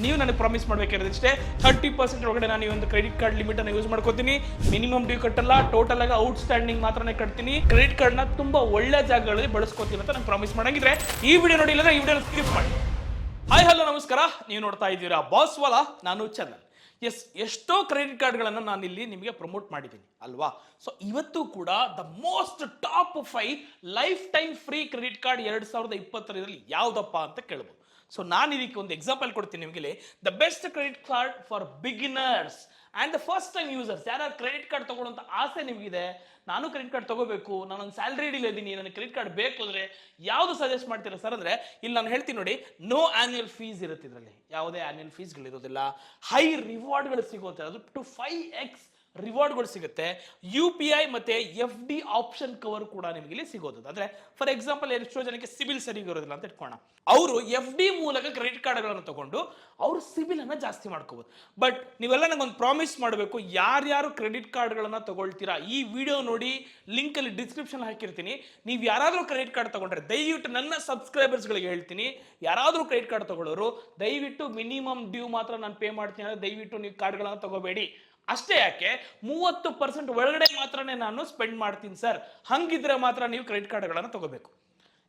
ನೀವು ನನಗೆ ಪ್ರಾಮಿಸ್ ಮಾಡಬೇಕಾದ್ರೆ ಇಷ್ಟೇ 30% ಒಳಗಡೆ ನಾನು ಈ ಒಂದು ಕ್ರೆಡಿಟ್ ಕಾರ್ಡ್ ಲಿಮಿಟ್ ಅನ್ನು ಯೂಸ್ ಮಾಡ್ಕೋತೀನಿ. ಮಿನಿಮಮ್ ಡ್ಯೂ ಕಟ್ಟಲ್ಲ, ಟೋಟಲ್ ಆಗಿ ಔಟ್ ಸ್ಟ್ಯಾಂಡಿಂಗ್ ಮಾತ್ರನೇ ಕಟ್ತೀನಿ. ಕ್ರೆಡಿಟ್ ಕಾರ್ಡ್ ನ ತುಂಬಾ ಒಳ್ಳೆ ಜಾಗಗಳಲ್ಲಿ ಬಳಸ್ಕೋತೀನಿ ಅಂತ ನಾನು ಪ್ರಾಮಿಸ್ ಮಾಡಂಗಿದ್ರೆ ಈ ವಿಡಿಯೋ ನೋಡಿ, ಇಲ್ಲದ್ರೆ ಈ ವಿಡಿಯೋ ಸ್ಕಿಪ್ ಮಾಡಿ. ಹಾಯ್ ಹಲೋ ನಮಸ್ಕಾರ, ನೀವು ನೋಡ್ತಾ ಇದ್ದೀರಾ ಬಾಸ್ ವಾಲಾ, ನಾನು ಚಂದನ್. ಎಷ್ಟೋ ಕ್ರೆಡಿಟ್ ಕಾರ್ಡ್ಗಳನ್ನು ನಾನು ಇಲ್ಲಿ ನಿಮಗೆ ಪ್ರಮೋಟ್ ಮಾಡಿದ್ದೀನಿ ಅಲ್ವಾ. ಸೊ ಇವತ್ತು ಕೂಡ the most top 5 life time free credit card 2025 ಯಾವುದಪ್ಪ ಅಂತ ಕೇಳ್ಬೋದು. ಸೊ ನಾನು ಇದಕ್ಕೆ ಒಂದು ಎಕ್ಸಾಂಪಲ್ ಕೊಡ್ತೀನಿ ನಿಮಗೆ. The best credit card for beginners and the first time users. ಯಾರು ಕ್ರೆಡಿಟ್ ಕಾರ್ಡ್ ತಗೊಳ್ಳೋಂಥ ಆಸೆ ನಿಮಗಿದೆ, ನಾನು ಕ್ರೆಡಿಟ್ ಕಾರ್ಡ್ ತಗೋಬೇಕು, ನಾನೊಂದು ಸ್ಯಾಲ್ರಿ ಇದ್ದೀನಿ, ನನಗೆ ಕ್ರೆಡಿಟ್ ಕಾರ್ಡ್ ಬೇಕು ಅಂದರೆ ಯಾವುದು ಸಜೆಸ್ಟ್ ಮಾಡ್ತೀರಾ ಸರ್ ಅಂದರೆ, ಇಲ್ಲಿ ನಾನು ಹೇಳ್ತೀನಿ ನೋಡಿ, ನೋ ಆನ್ಯುವಲ್ ಫೀಸ್ ಇರುತ್ತೆ ಇದರಲ್ಲಿ. ಯಾವುದೇ ಆನ್ಯುವಲ್ ಫೀಸ್ಗಳಿರೋದಿಲ್ಲ. ಹೈ ರಿವಾರ್ಡ್ಗಳು ಸಿಗುತ್ತೆ, ಅದು ಟು 5x ರಿವಾರ್ಡ್ಗಳು ಸಿಗುತ್ತೆ. UPI ಮತ್ತೆ FD ಆಪ್ಷನ್ ಕವರ್ ಕೂಡ ನಿಮಗೆ ಇಲ್ಲಿ ಸಿಗೋದು. ಅಂದ್ರೆ ಫಾರ್ ಎಕ್ಸಾಂಪಲ್, ಎಷ್ಟೋ ಜನಕ್ಕೆ ಸಿಬಿಲ್ ಸರಿ ಇರೋದಿಲ್ಲ ಅಂತ ಇಟ್ಕೋಣ, ಅವರು FD ಮೂಲಕ ಕ್ರೆಡಿಟ್ ಕಾರ್ಡ್ಗಳನ್ನು ತಗೊಂಡು ಅವರು ಸಿಬಿಲ್ ಅನ್ನ ಜಾಸ್ತಿ ಮಾಡ್ಕೋಬಹುದು. ಬಟ್ ನೀವೆಲ್ಲ ನಂಗೊಂದು ಪ್ರಾಮಿಸ್ ಮಾಡಬೇಕು, ಯಾರ್ಯಾರು ಕ್ರೆಡಿಟ್ ಕಾರ್ಡ್ಗಳನ್ನ ತಗೊಳ್ತೀರಾ ಈ ವಿಡಿಯೋ ನೋಡಿ, ಲಿಂಕ್ ಅಲ್ಲಿ ಡಿಸ್ಕ್ರಿಪ್ಷನ್ ಹಾಕಿರ್ತೀನಿ. ನೀವು ಯಾರಾದರೂ ಕ್ರೆಡಿಟ್ ಕಾರ್ಡ್ ತಗೊಂಡ್ರೆ ದಯವಿಟ್ಟು ನನ್ನ ಸಬ್ಸ್ಕ್ರೈಬರ್ಸ್ಗಳಿಗೆ ಹೇಳ್ತೀನಿ, ಯಾರಾದರೂ ಕ್ರೆಡಿಟ್ ಕಾರ್ಡ್ ತಗೊಳ್ಳೋರು ದಯವಿಟ್ಟು ಮಿನಿಮಮ್ ಡ್ಯೂ ಮಾತ್ರ ನಾನು ಪೇ ಮಾಡ್ತೀನಿ ಅಂದ್ರೆ ದಯವಿಟ್ಟು ನೀವು ಕಾರ್ಡ್ಗಳನ್ನ ತಗೋಬೇಡಿ. ಅಷ್ಟೇ ಯಾಕೆ, 30% ಒಳಗಡೆ ಮಾತ್ರನೇ ನಾನು ಸ್ಪೆಂಡ್ ಮಾಡ್ತೀನಿ ಸರ್, ಹಂಗಿದ್ರೆ ಮಾತ್ರ ನೀವು ಕ್ರೆಡಿಟ್ ಕಾರ್ಡ್ಗಳನ್ನು ತಗೋಬೇಕು.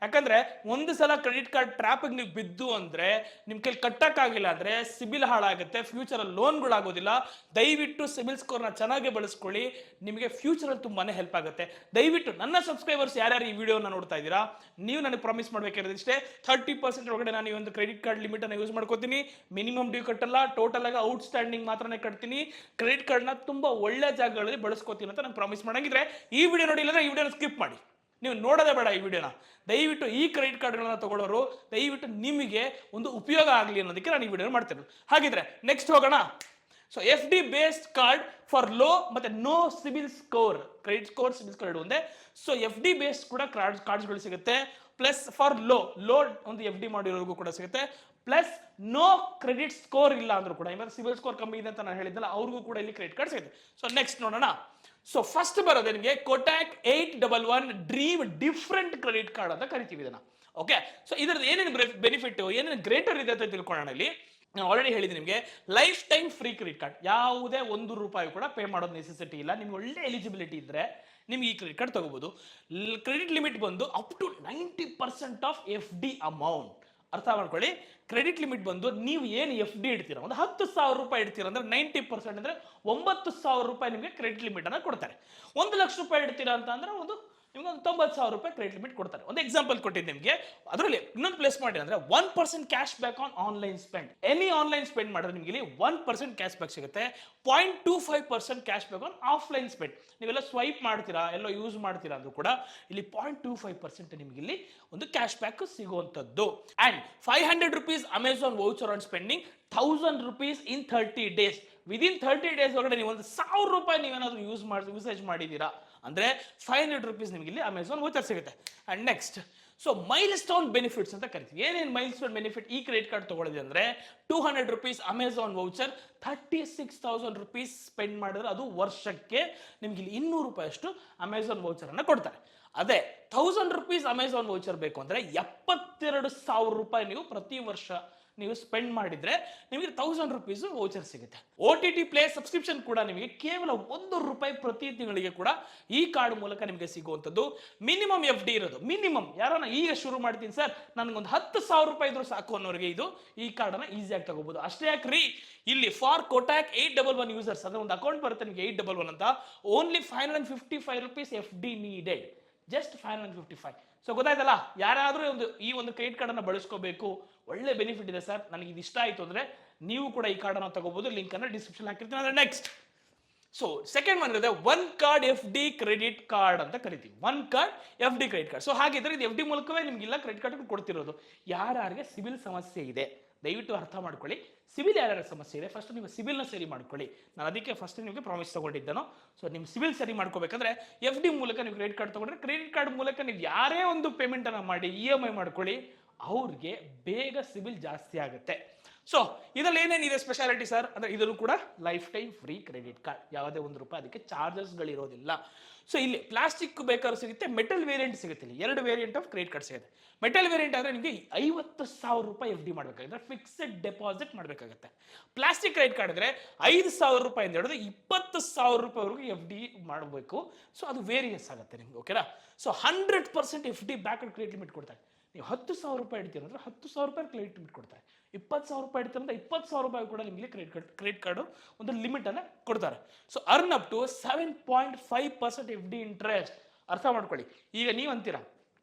ಯಾಕಂದ್ರೆ ಒಂದು ಸಲ ಕ್ರೆಡಿಟ್ ಕಾರ್ಡ್ ಟ್ರ್ಯಾಪಿಗೆ ನೀವು ಬಿದ್ದು ಅಂದ್ರೆ ನಿಮ್ ಕೈಲಿ ಕಟ್ಟಕ್ಕಾಗಿಲ್ಲ ಅಂದ್ರೆ ಸಿಬಿಲ್ ಹಾಳಾಗುತ್ತೆ, ಫ್ಯೂಚರ್ ಅಲ್ಲಿ ಲೋನ್ಗಳಾಗೋದಿಲ್ಲ. ದಯವಿಟ್ಟು ಸಿಬಿಲ್ ಸ್ಕೋರ್ನ ಚೆನ್ನಾಗಿ ಬಳಸ್ಕೊಳ್ಳಿ, ನಿಮಗೆ ಫ್ಯೂಚರ್ ಅಲ್ಲಿ ತುಂಬಾನೇ ಹೆಲ್ಪ್ ಆಗುತ್ತೆ. ದಯವಿಟ್ಟು ನನ್ನ ಸಬ್ಸ್ಕ್ರೈಬರ್ಸ್ ಯಾರ್ಯಾರು ಈ ವಿಡಿಯೋನ ನೋಡ್ತಾ ಇದ್ದೀರಾ, ನೀವು ನನಗೆ ಪ್ರಾಮಿಸ್ ಮಾಡಬೇಕಾದ್ರೆ ಇಷ್ಟೇ, 30% ಒಳಗಡೆ ನಾನು ಈ ಒಂದು ಕ್ರೆಡಿಟ್ ಕಾರ್ಡ್ ಲಿಮಿಟ್ ಅನ್ನು ಯೂಸ್ ಮಾಡ್ಕೋತೀನಿ. ಮಿನಿಮಮ್ ಡ್ಯೂ ಕಟ್ಟಲ್ಲ, ಟೋಟಲ್ ಆಗಿ ಔಟ್ ಸ್ಟ್ಯಾಂಡಿಂಗ್ ಮಾತ್ರನೇ ಕಟ್ತೀನಿ. ಕ್ರೆಡಿಟ್ ಕಾರ್ಡ್ನ ತುಂಬಾ ಒಳ್ಳೆ ಜಾಗಗಳಲ್ಲಿ ಬಳಸ್ಕೋತೀನಿ ಅಂತ ನಾನು ಪ್ರಾಮಿಸ್ ಮಾಡಂಗಿದ್ರೆ ಈ ವಿಡಿಯೋ ನೋಡಿ, ಇಲ್ಲದ್ರೆ ಈ ವಿಡಿಯೋನ ಸ್ಕಿಪ್ ಮಾಡಿ. ನೀವು ನೋಡೋದೇ ಬೇಡ ಈ ವಿಡಿಯೋನ. ದಯವಿಟ್ಟು ಈ ಕ್ರೆಡಿಟ್ ಕಾರ್ಡ್ಗಳನ್ನ ತಗೊಳ್ಳೋರು ದಯವಿಟ್ಟು ನಿಮಗೆ ಒಂದು ಉಪಯೋಗ ಆಗಲಿ ಅನ್ನೋದಕ್ಕೆ ನಾನು ಈ ವಿಡಿಯೋ ಮಾಡ್ತಿರೋದು. ಹಾಗಿದ್ರೆ ನೆಕ್ಸ್ಟ್ ಹೋಗೋಣ. So FD based card for low ಮತ್ತೆ no CIBIL score, credit score CIBIL score ಒಂದೇ. ಸೊ FD ಬೇಸ್ಡ್ ಕೂಡ ಕಾರ್ಡ್ಸ್ಗಳು ಸಿಗುತ್ತೆ. ಪ್ಲಸ್ ಫಾರ್ ಲೋ ಒಂದು FD ಮಾಡಿರೋರ್ಗೂ ಕೂಡ ಸಿಗುತ್ತೆ. ಪ್ಲಸ್ ನೋ ಕ್ರೆಡಿಟ್ ಸ್ಕೋರ್ ಇಲ್ಲ ಅಂದ್ರೂ ಕೂಡ, ಇವಾಗ ಸಿಬಿಲ್ ಸ್ಕೋರ್ ಕಮ್ಮಿ ಇದೆ ಅಂತ ನಾನು ಹೇಳಿದ್ನಲ್ಲ, ಅವ್ರಿಗೂ ಕೂಡ ಇಲ್ಲಿ ಕ್ರೆಡಿಟ್ ಕಾರ್ಡ್ ಸಿಗುತ್ತೆ. ಸೊ ನೆಕ್ಸ್ಟ್ ನೋಡೋಣ. ಸೊ ಫಸ್ಟ್ ಬರೋದು ನಿಮಗೆ ಕೊಟ್ಯಾಕ್ 811 ಡ್ರೀಮ್ ಡಿಫ್ರೆಂಟ್ ಕ್ರೆಡಿಟ್ ಕಾರ್ಡ್ ಅಂತ ಕರಿತೀವಿ ಇದನ್ನ. ಓಕೆ, ಸೊ ಇದ್ರದ್ದು ಏನೇನು ಬೆನಿಫಿಟ್, ಏನೇನು ಗ್ರೇಟರ್ ಇದೆ ಅಂತ ತಿಳ್ಕೊಳ್ಳೋಣ. ಇಲ್ಲಿ ನಾನು ಆಲ್ರೆಡಿ ಹೇಳಿದ್ದೀನಿ ನಿಮಗೆ, life time free credit card, ಯಾವುದೇ ₹1 ಕೂಡ ಪೇ ಮಾಡೋದು ನೆಸೆಸಿಟಿ ಇಲ್ಲ. ನಿಮ್ಗೆ ಒಳ್ಳೆ ಎಲಿಜಿಬಿಲಿಟಿ ಇದ್ರೆ ನಿಮ್ಗೆ ಈ ಕ್ರೆಡಿಟ್ ಕಾರ್ಡ್ ತಗೋಬಹುದು. ಕ್ರೆಡಿಟ್ ಲಿಮಿಟ್ ಬಂದು up to 90% of FD amount. ಅರ್ಥ ಮಾಡ್ಕೊಳ್ಳಿ, ಕ್ರೆಡಿಟ್ ಲಿಮಿಟ್ ಬಂದು ನೀವು ಏನು FD ಇಡ್ತೀರಾ, ಒಂದು ₹10,000 ಇಡ್ತೀರಾ ಅಂದ್ರೆ 90% ಅಂದ್ರೆ ₹9,000 ನಿಮಗೆ ಕ್ರೆಡಿಟ್ ಲಿಮಿಟ್ ಅನ್ನ ಕೊಡ್ತಾರೆ. ₹1,00,000 ಇಡ್ತೀರಾ ಅಂತ ಅಂದ್ರೆ ನಿಮ್ಗೆ ಒಂದು ₹90,000 ಕ್ರೆಡಿಟ್ ಲಿಮಿಟ್ ಕೊಡ್ತಾರೆ. ಒಂದು ಎಕ್ಸಾಂಪಲ್ ಕೊಟ್ಟಿದ್ದು ನಿಮಗೆ, ಅದರಲ್ಲಿ ಇನ್ನೊಂದು ಪ್ಲೇಸ್ ಮಾಡಿ ಅಂದ್ರೆ 1% cash back on online spend. Any online spend ಮಾಡಿದ್ರೆ ನಿಮಗೆ ಇಲ್ಲಿ 1% ಕ್ಯಾಶ್ ಬ್ಯಾಕ್ ಸಿಗುತ್ತೆ. 0.25% cash back on offline spend. ನೀವೆಲ್ಲ ಸ್ವೈಪ್ ಮಾಡ್ತೀರಾ, ಎಲ್ಲೋ ಯೂಸ್ ಮಾಡ್ತೀರಾ ಅಂದ್ರೂ ಕೂಡ ಇಲ್ಲಿ 0.25% ನಿಮಗೆ ಇಲ್ಲಿ ಒಂದು ಕ್ಯಾಶ್ ಬ್ಯಾಕ್ ಸಿಗುವಂತದ್ದು. And ₹500 Amazon voucher on spending, ₹1,000 in 30 days. Within 30 days ಒಳಗಡೆ ನೀವು ಒಂದು ₹1,000 ನೀವೇನಾದ್ರೂ ಯೂಸೇಜ್ ಮಾಡಿದ್ದೀರಾ ಅಂದ್ರೆ ₹500 ನಿಮಗೆ ಇಲ್ಲಿ ಅಮೆಝಾನ್ ವೌಚರ್ ಸಿಗುತ್ತೆ. And next, so milestone benefits ಅಂತ ಕರಿತೀವಿ. ಏನೇನು ಮೈಲ್ ಸ್ಟೋನ್ ಬೆನಿಫಿಟ್ ಈ ಕ್ರೆಡಿಟ್ ಕಾರ್ಡ್ ತಗೊಳ್ಳೋದು ಅಂದ್ರೆ ₹200 ಅಮೆಝಾನ್ ವೌಚರ್, ₹36,000 ಸ್ಪೆಂಡ್ ಮಾಡಿದ್ರೆ ಅದು ವರ್ಷಕ್ಕೆ ನಿಮ್ಗೆ ಇಲ್ಲಿ ₹200 ಅಷ್ಟು ಅಮೆಝಾನ್ ವೌಚರ್ ಅನ್ನ ಕೊಡ್ತಾರೆ. ಅದೇ ₹1,000 ಅಮೆಝಾನ್ ವೌಚರ್ ಬೇಕು ಅಂದ್ರೆ ₹72,000 ನೀವು ಪ್ರತಿ ವರ್ಷ ನೀವು ಸ್ಪೆಂಡ್ ಮಾಡಿದ್ರೆ ನಿಮಗೆ ₹1,000 ವೌಚರ್ ಸಿಗುತ್ತೆ. OTT ಪ್ಲೇ ಸಬ್ಸ್ಕ್ರಿಪ್ಷನ್ ಕೂಡ ನಿಮಗೆ ಕೇವಲ ₹1 ಪ್ರತಿ ತಿಂಗಳಿಗೆ ಕೂಡ ಈ ಕಾರ್ಡ್ ಮೂಲಕ ನಿಮಗೆ ಸಿಗುವಂಥದ್ದು. ಮಿನಿಮಮ್ FD ಇರೋದು, ಮಿನಿಮಮ್ ಯಾರನ್ನ ಈಗ ಶುರು ಮಾಡ್ತೀನಿ ಸರ್ ನನಗೊಂದು ₹10,000 ಇದ್ರೂ ಸಾಕು ಅನ್ನೋರಿಗೆ ಈ ಕಾರ್ಡ್ ಅನ್ನ ಈಸಿಯಾಗಿ ತಗೋಬಹುದು. ಅಷ್ಟೇ ಯಾಕ್ರಿ, ಇಲ್ಲಿ ಫಾರ್ ಕೊಟ್ಯಾಕ್ 811 ಯೂಸರ್ಸ್ ಅಂದ್ರೆ ಒಂದು ಅಕೌಂಟ್ ಬರುತ್ತೆ ನಿಮಗೆ 811 ಅಂತ, only ₹555 FD needed, just 555. So ಗೊತ್ತಾಯ್ತಲ್ಲ, ಯಾರಾದ್ರೂ ಈ ಒಂದು ಕ್ರೆಡಿಟ್ ಕಾರ್ಡ್ ಅನ್ನ ಬಳಸ್ಕೋಬೇಕು, ಒಳ್ಳೆ ಬೆನಿಫಿಟ್ ಇದೆ ಸರ್, ನನಗೆ ಇದು ಇಷ್ಟ ಆಯ್ತು ಅಂದ್ರೆ ನೀವು ಕೂಡ ಈ ಕಾರ್ಡ್ ಅನ್ನ ತಗೋಬಹುದು. ಲಿಂಕ್ ಅನ್ನ ಡಿಸ್ಕ್ರಿಪ್ಷನ್ ಹಾಕಿರ್ತೀನಿ. ಅಂದ್ರೆ ನೆಕ್ಸ್ಟ್, ಸೊ ಸೆಕೆಂಡ್ ಒನ್ ಇದೆ one card FD credit card ಅಂತ ಕರಿತೀವಿ. One card FD credit card. So ಹಾಗಿದ್ರೆ ಇದು FD ಮೂಲಕವೇ ನಿಮ್ಗೆಲ್ಲ ಕ್ರೆಡಿಟ್ ಕಾರ್ಡ್ ಕೊಡ್ತಿರೋದು. ಯಾರ್ಯಾರಿಗೆ ಸಿಬಿಲ್ ಸಮಸ್ಯೆ ಇದೆ ದಯವಿಟ್ಟು ಅರ್ಥ ಮಾಡ್ಕೊಳ್ಳಿ. ಸಿಬಿಲ್ ಯಾರ್ಯಾರ ಸಮಸ್ಯೆ ಇದೆ ಫಸ್ಟ್ ನೀವು ಸಿಬಿಲ್ನ ಸರಿ ಮಾಡ್ಕೊಳ್ಳಿ. ನಾನು ಅದಕ್ಕೆ ಫಸ್ಟ್ ನಿಮಗೆ ಪ್ರಾಮಿಸ್ ತಗೊಂಡಿದ್ದೇನೋ. ಸೊ ನಿಮ್ಮ ಸಿಬಿಲ್ ಸರಿ ಮಾಡ್ಕೋಬೇಕಂದ್ರೆ FD ಮೂಲಕ ನೀವು ಕ್ರೆಡಿಟ್ ಕಾರ್ಡ್ ತಗೊಂಡ್ರೆ, ಕ್ರೆಡಿಟ್ ಕಾರ್ಡ್ ಮೂಲಕ ನೀವು ಯಾರೇ ಒಂದು ಪೇಮೆಂಟ್ ಅನ್ನ ಮಾಡಿ EMI ಮಾಡ್ಕೊಳ್ಳಿ, ಅವ್ರಿಗೆ ಬೇಗ ಸಿಬಿಲ್ ಜಾಸ್ತಿ ಆಗುತ್ತೆ. ಸೊ ಇದರಲ್ಲಿ ಏನೇನಿದೆ ಸ್ಪೆಷಾಲಿಟಿ ಸರ್ ಅಂದ್ರೆ ಇದನ್ನು ಕೂಡ life time free credit card, ಯಾವುದೇ ₹1 ಅದಕ್ಕೆ ಚಾರ್ಜಸ್ಗಳಿರೋದಿಲ್ಲ. ಸೊ ಇಲ್ಲಿ ಪ್ಲಾಸ್ಟಿಕ್ ಬೇಕಾದ್ರೂ ಸಿಗುತ್ತೆ, ಮೆಟಲ್ ವೇರಿಯಂಟ್ ಸಿಗುತ್ತೆ. ಇಲ್ಲಿ 2 ವೇರಿಯಂಟ್ ಆಫ್ ಕ್ರೆಡಿಟ್ ಕಾರ್ಡ್ ಸಿಗುತ್ತೆ. ಮೆಟಲ್ ವೇರಿಯಂಟ್ ಆದರೆ ನಿಮಗೆ ₹50,000 FD ಮಾಡಬೇಕಾಗುತ್ತೆ, ಫಿಕ್ಸೆಡ್ ಡೆಪಾಸಿಟ್ ಮಾಡಬೇಕಾಗುತ್ತೆ. ಪ್ಲಾಸ್ಟಿಕ್ ಕ್ರೆಡಿಟ್ ಕಾರ್ಡ್ ಅಂದರೆ ₹5,000 ಅಂತ ಹೇಳಿದ್ರೆ ₹20,000ವರೆಗೂ FD ಮಾಡಬೇಕು. ಸೊ ಅದು ವೇರಿಯಸ್ ಆಗುತ್ತೆ ನಿಮ್ಗೆ, ಓಕೆನಾ. So 100% FD back credit limit ಕೊಡ್ತಾರೆ. ನೀವು ₹10,000 ಇಡ್ತೀರ ಅಂದ್ರೆ ₹10,000 ಕ್ರೆಡಿಟ್ ಲಿಮಿಟ್ ಕೊಡ್ತಾರೆ. ₹20,000 ಇಡ್ತೀರ ಅಂದ್ರೆ ₹20,000 ಕೂಡ ನಿಮಗೆ ಕ್ರೆಡಿಟ್ ಕಾರ್ಡ್ ಒಂದು ಲಿಮಿಟ್ ಅನ್ನ ಕೊಡ್ತಾರೆ. So earn up to 7.5% FD interest. ಅರ್ಥ ಮಾಡ್ಕೊಳ್ಳಿ. ಈಗ ನೀವು ಅಂತೀರಾ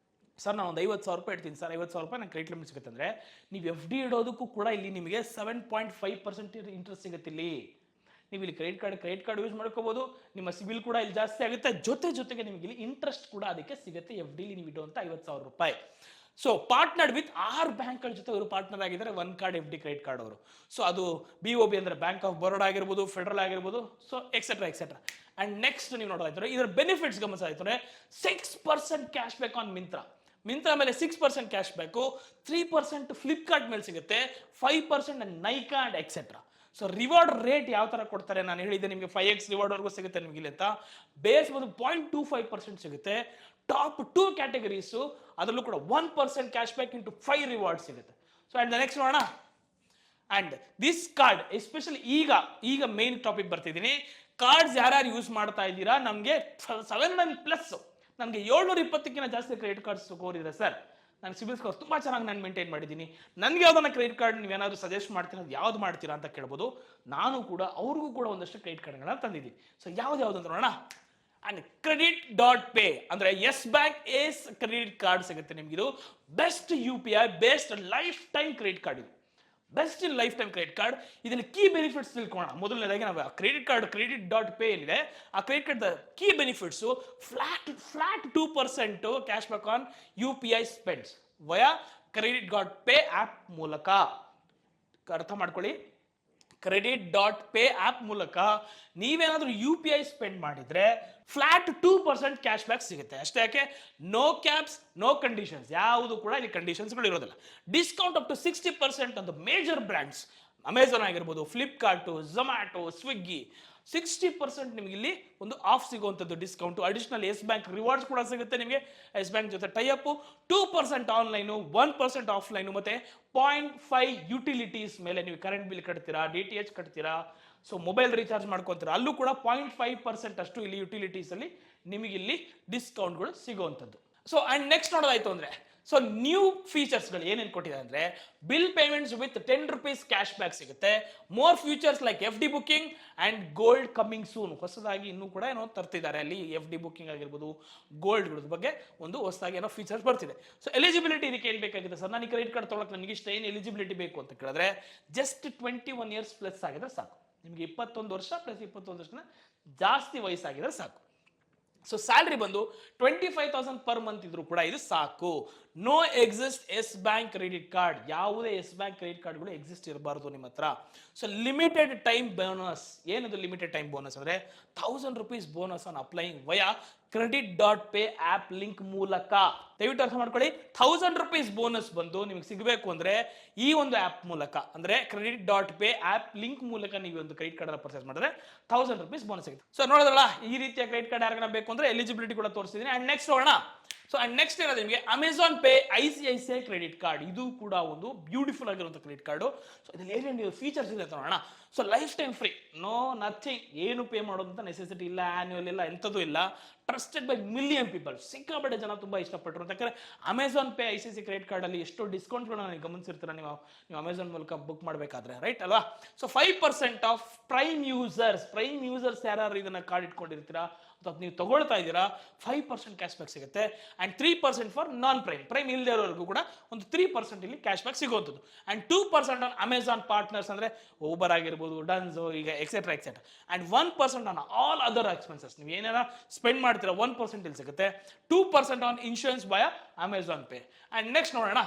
ಸರ್ ನಾನು ಒಂದು ₹50,000 ಇಡ್ತೀನಿ ಸರ್, ₹50,000 ನಂಗೆ ಕ್ರೆಡಿಟ್ ಲಿಮಿಟ್ ಸಿಗುತ್ತೆ ಅಂದರೆ ನೀವು FD ಇಡೋದಕ್ಕೂ ಕೂಡ ಇಲ್ಲಿ ನಿಮಗೆ 7.5% ಇಂಟ್ರೆಸ್ಟ್ ಸಿಗುತ್ತೆ. ಇಲ್ಲಿ ನೀವು ಇಲ್ಲಿ ಕ್ರೆಡಿಟ್ ಕಾರ್ಡ್ ಯೂಸ್ ಮಾಡ್ಕೋಬಹುದು, ನಿಮ್ಮ ಸಿಬಿಲ್ ಕೂಡ ಇಲ್ಲಿ ಜಾಸ್ತಿ ಆಗುತ್ತೆ, ಜೊತೆಗೆ ನಿಮಗೆ ಇಲ್ಲಿ ಇಂಟ್ರೆಸ್ಟ್ ಕೂಡ ಅದಕ್ಕೆ ಸಿಗುತ್ತೆ FD ನೀವು ಇಡುವಂತ ₹50,000. ಸೊ ಪಾರ್ಟ್ನರ್ಡ್ ವಿತ್ 6 ಬ್ಯಾಂಕ್ಗಳ ಜೊತೆ ಅವರು ಪಾರ್ಟ್ನರ್ ಆಗಿದ್ದಾರೆ one card FD credit card ಅವರು. ಸೊ ಅದು BOB ಅಂದ್ರೆ ಬ್ಯಾಂಕ್ ಆಫ್ ಬರೋಡಾ ಆಗಿರ್ಬೋದು, ಫೆಡರಲ್ ಆಗಿರ್ಬೋದು, ಸೊ ಎಕ್ಸೆಟ್ರಾ. ಅಂಡ್ ನೆಕ್ಸ್ಟ್ ನೀವು ನೋಡೋದಾಯ್ತಾರೆ ಇದರ ಬೆನಿಫಿಟ್ಸ್ ಗಮನಿಸೋದಾಯ್ತಾರೆ 6% ಕ್ಯಾಶ್ ಬ್ಯಾಕ್ ಆನ್ ಮಿಂತ್ರಾ ಮೇಲೆ 6% ಕ್ಯಾಶ್ ಬ್ಯಾಕು, 3% ಫ್ಲಿಪ್ಕಾರ್ಟ್ ಮೇಲೆ ಸಿಗುತ್ತೆ, 5% Nykaa and etcetera. So reward rate ಯಾವ ತರ ಕೊಡ್ತಾರೆ ನಾನು ಹೇಳಿದ್ದೆ ನಿಮಗೆ 5x ರಿವಾರ್ಡ್ ವರ್ಗೂ ಸಿಗುತ್ತೆ ನಿಮಗೆ ಇಲ್ಲಿ ಅಂತ. ಬೇಸ್ ಬಂದು 0.25% ಸಿಗುತ್ತೆ. ಟಾಪ್ 2 ಕ್ಯಾಟಗರೀಸು ಅದರಲ್ಲೂ ಕೂಡ 1% ಕ್ಯಾಶ್ ಬ್ಯಾಕ್ ಇಂಟು 5 ರಿವಾರ್ಡ್ ಸಿಗುತ್ತೆ. ಸೊ ಅಂಡ್ ನೆಕ್ಸ್ಟ್ ನೋಡೋಣ. ಅಂಡ್ ದಿಸ್ ಕಾರ್ಡ್ ಎಸ್ಪೆಷಲಿ ಈಗ ಮೇನ್ ಟಾಪಿಕ್ ಬರ್ತಿದ್ದೀನಿ. ಕಾರ್ಡ್ಸ್ ಯಾರ್ಯಾರು ಯೂಸ್ ಮಾಡ್ತಾ ಇದ್ದೀರಾ, ನಮಗೆ 700+ ನನಗೆ 720ಕ್ಕಿಂತ ಜಾಸ್ತಿ ಕ್ರೆಡಿಟ್ ಕಾರ್ಡ್ ಸ್ಕೋರ್ ಇದೆ ಸರ್, ನಾನು ಸಿಬಿಲ್ ಸ್ಕೋರ್ ತುಂಬ ಚೆನ್ನಾಗಿ ನಾನು ಮೇಂಟೈನ್ ಮಾಡಿದ್ದೀನಿ, ನನಗೆ ಯಾವ್ದನ್ನ ಕ್ರೆಡಿಟ್ ಕಾರ್ಡ್ ನೀವೇನಾದರೂ ಸಜೆಸ್ಟ್ ಮಾಡ್ತೀರಾ, ಅದು ಯಾವ್ದು ಮಾಡ್ತೀರಾ ಅಂತ ಕೇಳ್ಬೋದು. ನಾನು ಕೂಡ ಅವ್ರಿಗೂ ಕೂಡ ಒಂದಷ್ಟು ಕ್ರೆಡಿಟ್ ಕಾರ್ಡ್ಗಳನ್ನ ತಂದಿದ್ದೀನಿ. ಸೊ ಯಾವ್ದು ಅಂತ ನೋಡೋಣ. ಅಂಡ್ credit.pay ಅಂದ್ರೆ ಎಸ್ ಬ್ಯಾಂಕ್ ಏಸ್ ಕ್ರೆಡಿಟ್ ಕಾರ್ಡ್ ಸಿಗುತ್ತೆ ನಿಮ್ಗೆ. ಇದು best UPI based lifetime credit card. ಇದು best in lifetime credit card. ಇದರಲ್ಲಿ ಕೀ ಬೆನಿಫಿಟ್ಸ್ ತಿಳ್ಕೊಳ್ಳೋಣ. ಮೊದಲನೇದಾಗಿ ನಾವು credit.pay ಏನಿದೆ ಆ credit card key benefits flat 2% cash back on UPI spends via credit.pay app ಮೂಲಕ. ಅರ್ಥ ಮಾಡ್ಕೊಳ್ಳಿ, credit.pay ಆಪ್ ಮೂಲಕ ನೀವೇನಾದ್ರೂ UPI ಸ್ಪೆಂಡ್ ಮಾಡಿದ್ರೆ ಫ್ಲಾಟ್ 2% ಕ್ಯಾಶ್ ಬ್ಯಾಕ್ ಸಿಗುತ್ತೆ ಅಷ್ಟೇ. ಯಾಕೆ? ನೋ ಕ್ಯಾಪ್ಸ್, ನೋ ಕಂಡೀಷನ್ಸ್, ಯಾವುದು ಕೂಡ ಇಲ್ಲಿ ಕಂಡೀಷನ್ಸ್ಗಳು ಇರೋದಿಲ್ಲ. Discount up to 60% on the major brands, Amazon ಆಗಿರ್ಬೋದು, ಫ್ಲಿಪ್ಕಾರ್ಟ್, ಝೊಮ್ಯಾಟೊ, ಸ್ವಿಗ್ಗಿ, 60% ನಿಮಗೆ ಇಲ್ಲಿ ಒಂದು ಆಫ್ ಸಿಗುವಂಥದ್ದು discount. Additional Yes Bank rewards ಕೂಡ ಸಿಗುತ್ತೆ ನಿಮಗೆ, ಎಸ್ ಬ್ಯಾಂಕ್ ಜೊತೆ ಟೈಅಪ್. 2% ಆನ್ಲೈನು, 1% ಆಫ್ಲೈನು, ಮತ್ತೆ 0.5 ಯುಟಿಲಿಟೀಸ್ ಮೇಲೆ ನೀವು ಕರೆಂಟ್ ಬಿಲ್ ಕಟ್ತೀರಾ, DTH ಕಟ್ತೀರಾ, ಸೊ ಮೊಬೈಲ್ ರೀಚಾರ್ಜ್ ಮಾಡ್ಕೊತೀರಾ, ಅಲ್ಲೂ ಕೂಡ 0.5% ಅಷ್ಟು ಇಲ್ಲಿ ಯುಟಿಲಿಟೀಸ್ ಅಲ್ಲಿ ನಿಮಗೆ ಇಲ್ಲಿ ಡಿಸ್ಕೌಂಟ್ಗಳು ಸಿಗುವಂಥದ್ದು. ಸೊ ಅಂಡ್ ನೆಕ್ಸ್ಟ್ ನೋಡೋದಾಯ್ತು ಅಂದ್ರೆ ಸೊ ನ್ಯೂ ಫೀಚರ್ಸ್ಗಳು ಏನೇನು ಕೊಟ್ಟಿದ್ದಾರೆ ಅಂದ್ರೆ bill payments with ₹10 cash back ಸಿಗುತ್ತೆ. More features like FD booking and gold coming soon. ಹೊಸದಾಗಿ ಇನ್ನೂ ಕೂಡ ಏನೋ ತರ್ತಿದ್ದಾರೆ ಅಲ್ಲಿ, FD ಬುಕಿಂಗ್ ಆಗಿರ್ಬೋದು, ಗೋಲ್ಡ್ ಬಗ್ಗೆ ಒಂದು ಹೊಸದಾಗಿ ಏನೋ ಫೀಚರ್ಸ್ ಬರ್ತಿದೆ. ಸೊ ಎಲಿಜಿಬಿಲಿಟಿ ಇದಕ್ಕೆ ಏನ್ ಬೇಕಾಗಿದೆ ಸರ್, ನಾನು ಕ್ರೆಡಿಟ್ ಕಾರ್ಡ್ ತೊಗೊಳಕ್ಕೆ ನನಗೆ ಇಷ್ಟ ಏನು ಎಲಿಜಿಬಿಲಿಟಿ ಬೇಕು ಅಂತ ಕೇಳಿದ್ರೆ ಜಸ್ಟ್ 21 ಇಯರ್ಸ್ ಪ್ಲಸ್ ಆಗಿದ್ರೆ ಸಾಕು. ನಿಮಗೆ 21 ವರ್ಷ ಪ್ಲಸ್ 21 ವರ್ಷನ ಜಾಸ್ತಿ ವಯಸ್ಸಾಗಿದ್ರೆ ಸಾಕು. ಸೊ ಸ್ಯಾಲ್ರಿ ಬಂದು 25,000 ಪರ್ ಮಂತ್ ಇದ್ರೂ ಕೂಡ ಇದು ಸಾಕು. No exist Yes Bank credit card, ಯಾವುದೇ ಎಸ್ ಬ್ಯಾಂಕ್ ಕ್ರೆಡಿಟ್ ಕಾರ್ಡ್ಗಳು ಎಕ್ಸಿಸ್ಟ್ ಇರಬಾರ್ದು ನಿಮ್ಮ ಹತ್ರ. So limited time bonus. ಏನದು ಲಿಮಿಟೆಡ್ ಟೈಮ್ ಬೋನಸ್ ಅಂದ್ರೆ ₹1,000 bonus on applying via credit.pay app link ಮೂಲಕ. ದಯವಿಟ್ಟು ಅರ್ಥ ಮಾಡ್ಕೊಳ್ಳಿ, ₹1,000 ಬೋನಸ್ ಬಂದು ನಿಮಗೆ ಸಿಗಬೇಕು ಅಂದ್ರೆ ಈ ಒಂದು ಆಪ್ ಮೂಲಕ, ಅಂದ್ರೆ credit.pay ಆಪ್ ಲಿಂಕ್ ಮೂಲಕ ನೀವು ಒಂದು ಕ್ರೆಡಿಟ್ ಕಾರ್ಡ್ ಪರ್ಚೇಸ್ ಮಾಡಿದ್ರೆ ₹1,000 ಬೋನಸ್ ಸಿಗುತ್ತೆ. ಸೊ ನೋಡಿದ್ರಲ್ಲ, ಈ ರೀತಿಯ ಕ್ರೆಡಿಟ್ ಕಾರ್ಡ್ ಯಾರಿಗಾರ ಬೇಕು ಅಂದ್ರೆ ಎಲಿಜಿಬಿಲಿಟಿ ಕೂಡ ತೋರಿಸಿದ್ದೀನಿ. ಅಂಡ್ ನೆಕ್ಸ್ಟ್ ಹೋಗೋಣ. ಸೊ ಅಂಡ್ ನೆಕ್ಸ್ಟ್ ಇರೋದು ನಿಮಗೆ Amazon pay ICICI credit card. ಇದು ಕೂಡ ಒಂದು ಬ್ಯೂಟಿಫುಲ್ ಆಗಿರುವಂಥ ಕ್ರೆಡಿಟ್ ಕಾರ್ಡು. ಸೊ ಇದರಲ್ಲಿ ಏನೇನು ಫೀಚರ್ಸ್ ಇದೆ ಅಂತ ನೋಡೋಣ. So lifetime free, no nothing, ಏನು ಪೇ ಮಾಡೋದಂತ ನೆಸೆಸಿಟಿ ಇಲ್ಲ, ಆನ್ಯುವಲ್ ಇಲ್ಲ, ಎಂಥದ್ದು ಇಲ್ಲ. ಟ್ರಸ್ಟೆಡ್ ಬೈ ಮಿಲಿಯನ್ ಪೀಪಲ್, ಸಿಕ್ಕಾಪಟ್ಟೆ ಜನ ತುಂಬಾ ಇಷ್ಟಪಟ್ಟರು. ಯಾಕಂದ್ರೆ Amazon pay ICICI credit card ಅಲ್ಲಿ ಎಷ್ಟೋ ಡಿಸ್ಕೌಂಟ್ಗಳನ್ನ ನೀವು ಗಮನಿಸಿರ್ತೀರ ನೀವು ಅಮೆಝಾನ್ ಮೂಲಕ ಬುಕ್ ಮಾಡಬೇಕಾದ್ರೆ, ರೈಟ್ ಅಲ್ವಾ. ಸೊ 5% ಆಫ್ ಪ್ರೈಮ್ ಯೂಸರ್ಸ್ ಯಾರು ಇದನ್ನ ಕಾರ್ಡ್ ಇಟ್ಕೊಂಡಿರ್ತೀರಾ ಅಥವಾ ನೀವು ತಗೊಳ್ತಾ ಇದ್ದೀರಾ 5% ಕ್ಯಾಶ್ ಬ್ಯಾಕ್ ಸಿಗುತ್ತೆ. ಅಂಡ್ 3% ಫಾರ್ ನಾನ್ ಪ್ರೈಮ್ ಇಲ್ಲದೆ ಇರೋರಿಗೂ ಕೂಡ ಒಂದು 3% ಇಲ್ಲಿ ಕ್ಯಾಶ್ ಬ್ಯಾಕ್ ಸಿಗುವಂಥದ್ದು. ಅಂಡ್ 2% ಆನ್ ಅಮೆಝಾನ್ ಪಾರ್ಟ್ನರ್ಸ್ ಅಂದ್ರೆ ಊಬರ್ ಆಗಿರ್ಬೋದು, ಡನ್ಸೋ, ಈಗ etcetera. And 1% on all other expenses. ನೀವು ಏನಾರ ಸ್ಪೆಂಡ್ ಮಾಡ್ತೀರಾ 1% ಇಲ್ಲಿ ಸಿಗುತ್ತೆ. 2% on insurance by Amazon Pay. And next ನೋಡೋಣ,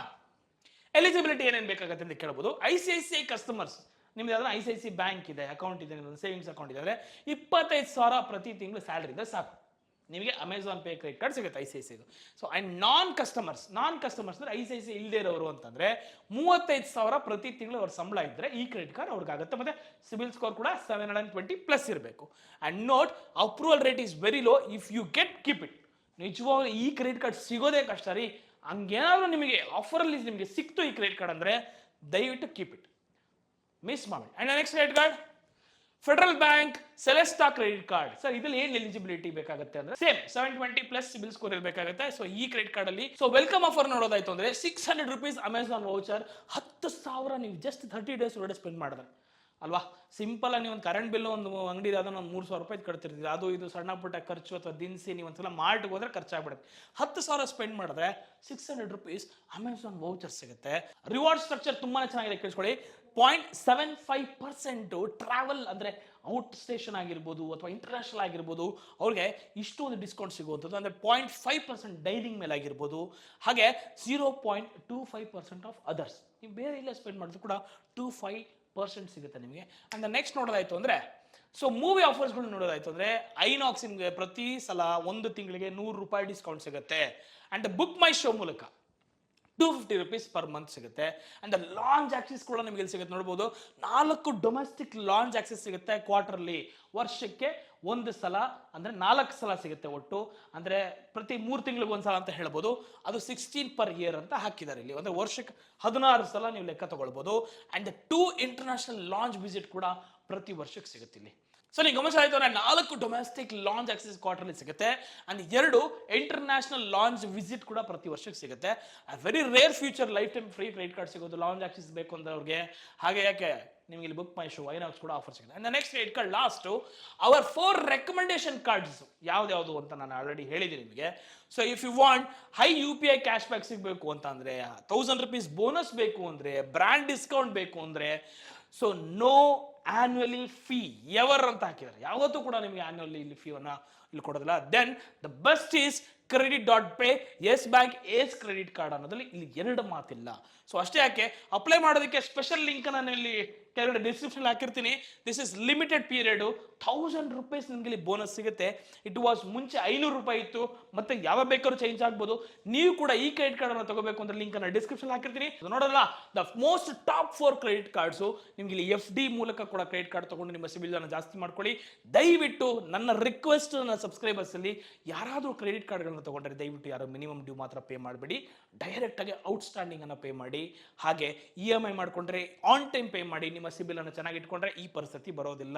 ಎಲಿಜಿಬಿಲಿಟಿ ಏನೇನು ಬೇಕಾಗುತ್ತೆ ಅಂತ ಕೇಳಬಹುದು. ICICI ಕಸ್ಟಮರ್ಸ್, ನಿಮ್ದು ಯಾವ್ದಾರ ICICI ಬ್ಯಾಂಕ್ ಇದೆ, ಅಕೌಂಟ್ ಇದೆ, ಸೇವಿಂಗ್ಸ್ ಅಕೌಂಟ್ ಇದೆ ಅಂದ್ರೆ 25,000 ಪ್ರತಿ ತಿಂಗಳು ಸ್ಯಾಲರಿ ಇದ್ರೆ ಸಾಕು. ನಿಮಗೆ ಅಮೆಝಾನ್ ಪೇ ಕ್ರೆಡಿಟ್ ಕಾರ್ಡ್ ಸಿಗುತ್ತೆ ICICI. So and non customers ಅಂದ್ರೆ ICICI ಇಲ್ಲದೆ ಇರೋರು ಅಂತಂದ್ರೆ 35,000 ಪ್ರತಿ ತಿಂಗಳು ಅವ್ರ ಸಂಬಳ ಇದ್ರೆ ಈ ಕ್ರೆಡಿಟ್ ಕಾರ್ಡ್ ಅವ್ರಿಗೆ ಆಗುತ್ತೆ. ಮತ್ತೆ ಸಿಬಿಲ್ ಸ್ಕೋರ್ ಕೂಡ 720+ ಇರಬೇಕು. And note, approval rate is very low. If you keep it. ನಿಜವಾಗ್ಲೂ ಈ ಕ್ರೆಡಿಟ್ ಕಾರ್ಡ್ ಸಿಗೋದೇ ಕಷ್ಟ ರೀ. ಹಂಗೇನಾದ್ರೂ ನಿಮಗೆ ಆಫರಲ್ಲಿ ನಿಮಗೆ ಸಿಕ್ತು ಈ ಕ್ರೆಡಿಟ್ ಕಾರ್ಡ್ ಅಂದ್ರೆ ದಯವಿಟ್ಟು ಕೀಪ್ ಇಟ್, ಮಿಸ್ ಮಾಡಿ. And next credit card Federal Bank Celesta credit card. Sir ಇದ್ರಲ್ಲಿ ಏನ್ ಎಲಿಜಿಬಿಲಿಟಿ ಬೇಕಾಗುತ್ತೆ ಅಂದ್ರೆ ಸೇಮ್ 720+ ಸಿಬಿಲ್ ಸ್ಕೋರ್ ಇರಬೇಕಾಗುತ್ತೆ. ಸೊ ಈ ಕ್ರೆಡಿಟ್ ಕಾರ್ಡ್ ಅಲ್ಲಿ ಸೊ ವೆಲ್ಕಮ್ ಆಫರ್ ನೋಡೋದಾಯ್ತು ಅಂದ್ರೆ 600 ರೂಪೀಸ್ ಅಮೆಝಾನ್ ವೌಚರ್, 10,000 ನೀವು ಜಸ್ಟ್ 30 ಡೇಸ್ ಒಳಗಡೆ ಸ್ಪೆಂಡ್ ಮಾಡಿದ್ರೆ ಅಲ್ವಾ. ಸಿಂಪಲ್ ಆಗಿ ನೀವು ಒಂದು ಕರೆಂಟ್ ಬಿಲ್ ಒಂದು ಅಂಗಡಿ ಅದನ್ನ ಒಂದು 3,000 ರೂಪಾಯಿ ಕಟ್ತಿರ್ತೀವಿ. ಅದು ಇದು ಸಣ್ಣ ಪುಟ್ಟ ಖರ್ಚು ಅಥವಾ ದಿನಸಿ ನೀವು ಒಂದ್ಸಲ ಮಾರ್ಟ್ಗೆ ಹೋದ್ರೆ ಖರ್ಚಾಗ್ಬಿಡುತ್ತೆ. 10,000 ಸ್ಪೆಂಡ್ ಮಾಡಿದ್ರೆ 600 ರೂಪೀಸ್ ಅಮೆಝಾನ್ ವೌಚರ್ ಸಿಗುತ್ತೆ. ರಿವಾರ್ಡ್ ಸ್ಟ್ರಕ್ಚರ್ ತುಂಬಾನೇ ಚೆನ್ನಾಗಿದೆ, ಕೇಳಿಸ್ಕೊಳ್ಳಿ. 0.75% ಟ್ರಾವೆಲ್ ಅಂದ್ರೆ ಔಟ್ ಸ್ಟೇಷನ್ ಆಗಿರ್ಬೋದು ಅಥವಾ ಇಂಟರ್ನ್ಯಾಷನಲ್ ಆಗಿರ್ಬೋದು ಅವ್ರಿಗೆ ಇಷ್ಟೊಂದು ಡಿಸ್ಕೌಂಟ್ ಸಿಗುವಂಥದ್ದು. ಅಂದರೆ 0.5% ಡೈನಿಂಗ್ ಮೇಲೆ ಆಗಿರ್ಬೋದು. ಹಾಗೆ 0.25% ಆಫ್ ಅದರ್ಸ್. ನೀವು ಬೇರೆ ಇಲ್ಲ ಸ್ಪೆಂಡ್ ಮಾಡಿದ್ರು ಕೂಡ 25% ಸಿಗುತ್ತೆ ನಿಮಗೆ. ಅಂಡ್ ನೆಕ್ಸ್ಟ್ ನೋಡೋದಾಯ್ತು ಅಂದರೆ ಸೊ ಮೂವಿ ಆಫರ್ಸ್ಗಳು ನೋಡೋದಾಯ್ತು ಅಂದರೆ ಐನಾಕ್ಸ್ ನಿಮಗೆ ಪ್ರತಿ ಸಲ 1 ತಿಂಗಳಿಗೆ 100 ರೂಪಾಯಿ ಡಿಸ್ಕೌಂಟ್ ಸಿಗುತ್ತೆ. ಅಂಡ್ ಬುಕ್ ಮೈ ಶೋ ಮೂಲಕ 250 ರೂಪೀಸ್ ಪರ್ ಮಂತ್ ಸಿಗುತ್ತೆ. ಅಂಡ್ ಲಾಂಚ್ ಆಕ್ಸಿಸ್ ಕೂಡ ನಿಮಗೆ ಇಲ್ಲಿ ಸಿಗುತ್ತೆ ನೋಡ್ಬೋದು. 4 ಡೊಮೆಸ್ಟಿಕ್ ಲಾಂಚ್ ಆಕ್ಸಿಸ್ ಸಿಗುತ್ತೆ ಕ್ವಾರ್ಟರ್ಲಿ. ವರ್ಷಕ್ಕೆ 1 ಸಲ ಅಂದ್ರೆ 4 ಸಲ ಸಿಗುತ್ತೆ ಒಟ್ಟು. ಅಂದ್ರೆ ಪ್ರತಿ 3 ತಿಂಗಳಿಗೆ 1 ಸಲ ಅಂತ ಹೇಳ್ಬೋದು. ಅದು 16 per year ಅಂತ ಹಾಕಿದ್ದಾರೆ ಇಲ್ಲಿ. ಅಂದ್ರೆ ವರ್ಷಕ್ಕೆ 16 ಸಲ ನೀವು ಲೆಕ್ಕ ತಗೊಳ್ಬೋದು. ಅಂಡ್ 2 ಇಂಟರ್ನ್ಯಾಷನಲ್ ಲಾಂಚ್ ವಿಸಿಟ್ ಕೂಡ ಪ್ರತಿ ವರ್ಷಕ್ಕೆ ಸಿಗುತ್ತೆ ಇಲ್ಲಿ. ಸೊ ನೀವು ಗಮನಿಸಾಯ್ತು ಅಂದ್ರೆ 4 ಡೊಮೆಸ್ಟಿಕ್ ಲಾಂಚ್ ಆಕ್ಸಿಸ್ ಕ್ವಾರ್ಟರ್ಲಿ ಸಿಗುತ್ತೆ. ಅಂಡ್ 2 ಇಂಟರ್ನ್ಯಾಷನಲ್ ಲಾಂಚ್ ವಿಸಿಟ್ ಕೂಡ ಪ್ರತಿ ವರ್ಷಕ್ಕೆ ಸಿಗುತ್ತೆ. Very rare feature lifetime free credit card ಸಿಗೋದು ಲಾಂಚ್ ಆಕ್ಸಿಸ್ ಬೇಕು ಅಂದ್ರೆ ಅವ್ರಿಗೆ. ಹಾಗೆ ಯಾಕೆ ನಿಮಗೆ ಇಲ್ಲಿ ಬುಕ್ ಮೈ ಶೋ ಐನಾಕ್ಸ್ ಕೂಡ ಆಫರ್ ಸಿಗುತ್ತೆ. And next credit card last our 4 recommendation cards ಯಾವ್ದು ಅಂತ ನಾನು ಆಲ್ರೆಡಿ ಹೇಳಿದ್ದೀನಿ ನಿಮಗೆ. So if you want high UPI cash back ಸಿಗಬೇಕು ಅಂತ ಅಂದ್ರೆ, 1000 ರೂಪೀಸ್ ಬೋನಸ್ ಬೇಕು ಅಂದ್ರೆ, ಬ್ರ್ಯಾಂಡ್ ಡಿಸ್ಕೌಂಟ್ ಬೇಕು ಅಂದ್ರೆ, so no annually fee ever ಅಂತ ಹಾಕಿದ್ದಾರೆ. ಯಾವತ್ತೂ ಕೂಡ ನಿಮಗೆ ಆನ್ಯುವಲಿ ಇಲ್ಲಿ ಫೀವನ್ನ ಇಲ್ಲಿ ಕೊಡೋದಿಲ್ಲ. Then the best is credit.pay, Yes bank Ace credit card ಅನ್ನೋದ್ರಲ್ಲಿ ಇಲ್ಲಿ 2 ಮಾತಿಲ್ಲ. ಸೊ ಅಷ್ಟೇ ಯಾಕೆ ಅಪ್ಲೈ ಮಾಡೋದಕ್ಕೆ ಸ್ಪೆಷಲ್ ಲಿಂಕ್ ನಾನು ಇಲ್ಲಿ ಕೆಳಗಡೆ ಡಿಸ್ಕ್ರಿಪ್ಷನ್ ಹಾಕಿರ್ತೀನಿ. This is limited period. 1000 rupees ನಿಮ್ಗೆ ಇಲ್ಲಿ ಬೋನಸ್ ಸಿಗುತ್ತೆ. ಇಟ್ ವಾಸ್ ಮುಂಚೆ 500 ರೂಪಾಯಿ ಇತ್ತು, ಮತ್ತೆ ಯಾವ ಬೇಕಾದ್ರೂ ಚೇಂಜ್ ಆಗ್ಬೋದು. ನೀವು ಕೂಡ ಈ ಕ್ರೆಡಿಟ್ ಕಾರ್ಡ್ ಅನ್ನು ತಗೋಬೇಕು ಅಂದ್ರೆ ಲಿಂಕ್ ಅನ್ನ ಡಿಸ್ಕ್ರಿಪ್ಷನ್ ಹಾಕಿರ್ತೀನಿ. ನೋಡೋಲ್ಲ, the most top 4 credit cards ನಿಮ್ಗೆ ಇಲ್ಲಿ FD ಮೂಲಕ ಕೂಡ ಕ್ರೆಡಿಟ್ ಕಾರ್ಡ್ ತಗೊಂಡು ನಿಮ್ಮ ಸಿಬಿಲ್ ಅನ್ನು ಜಾಸ್ತಿ ಮಾಡ್ಕೊಳ್ಳಿ. ದಯವಿಟ್ಟು ನನ್ನ ರಿಕ್ವೆಸ್ಟ್, ನನ್ನ ಸಬ್ಸ್ಕ್ರೈಬರ್ಸ್ ಅಲ್ಲಿ ಯಾರಾದ್ರೂ ಕ್ರೆಡಿಟ್ ಕಾರ್ಡ್ ತಗೊಂಡ್ರೆ ದಯವಿಟ್ಟು ಯಾರು ಮಿನಿಮಮ್ ಡ್ಯೂ ಮಾತ್ರ ಪೇ ಮಾಡಬೇಡಿ. ಡೈರೆಕ್ಟ್ ಆಗಿ ಔಟ್ಸ್ಟ್ಯಾಂಡಿಂಗ್ ಅನ್ನು ಪೇ ಮಾಡಿ. ಹಾಗೆ EMI ಮಾಡ್ಕೊಂಡ್ರೆ ಆನ್ ಟೈಮ್ ಪೇ ಮಾಡಿ. ನಿಮ್ಮ ಸಿಬಿಲ್ ಅನ್ನು ಚೆನ್ನಾಗಿ ಇಟ್ಕೊಂಡ್ರೆ ಈ ಪರಿಸ್ಥಿತಿ ಬರೋದಿಲ್ಲ.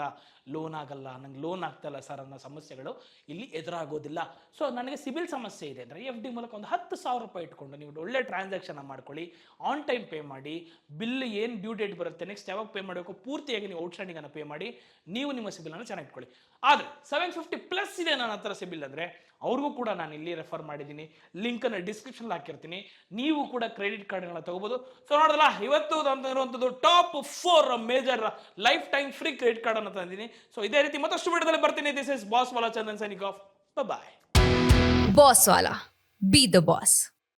ಲೋನ್ ಆಗಲ್ಲ, ನಂಗೆ ಲೋನ್ ಆಗ್ತಲ್ಲ ಸರ್ ಅನ್ನೋ ಸಮಸ್ಯೆಗಳು ಇಲ್ಲಿ ಎದುರಾಗೋದಿಲ್ಲ. ಸೊ ನನಗೆ ಸಿಬಿಲ್ ಸಮಸ್ಯೆ ಇದೆ ಅಂದ್ರೆ FD ಮೂಲಕ ಒಂದು 10,000 ರೂಪಾಯಿ ಇಟ್ಕೊಂಡು ನೀವು ಒಳ್ಳೆ ಟ್ರಾನ್ಸಾಕ್ಷನ್ ಮಾಡ್ಕೊಳ್ಳಿ. ಆನ್ ಟೈಮ್ ಪೇ ಮಾಡಿ. ಬಿಲ್ ಏನು ಡ್ಯೂ ಡೇಟ್ ಬರುತ್ತೆ, ನೆಕ್ಸ್ಟ್ ಯಾವಾಗ ಪೇ ಮಾಡಬೇಕು, ಪೂರ್ತಿಯಾಗಿ ನೀವು ಔಟ್ಸ್ಟ್ಯಾಂಡಿಂಗ್ ಅನ್ನು ಪೇ ಮಾಡಿ. ನೀವು ನಿಮ್ಮ ಸಿಬಿಲ್ ಅನ್ನು ಚೆನ್ನಾಗಿ ಇಟ್ಕೊಳ್ಳಿ. ಆದರೆ 750+ ಇದೆ ನನ್ನ ಹತ್ರ ಸಿಬಿಲ್ ಅಂದ್ರೆ ಅವ್ರಿಗೂ ಕೂಡ ನಾನು ಇಲ್ಲಿ ರೆಫರ್ ಮಾಡಿದ್ದೀನಿ. ಲಿಂಕ್ ಅನ್ನು ಡಿಸ್ಕ್ರಿಪ್ಷನ್ ಹಾಕಿರ್ತೀನಿ. ನೀವು ಕೂಡ ಕ್ರೆಡಿಟ್ ಕಾರ್ಡ್ಗಳನ್ನ ತಗೋಬಹುದು. ಸೊ ನೋಡೋದಲ್ಲ, ಇವತ್ತು ಇರುವಂತದ್ದು top 4 major lifetime free credit card ಅನ್ನು ತಂದಿದ್ದೀನಿ. ಸೊ ಇದೇ ರೀತಿ ಮತ್ತಷ್ಟು ವಿಡಿಯೋದಲ್ಲಿ ಬರ್ತೀನಿ. This is boss wala Chandan signing off. Bye. Boss wala, be the boss.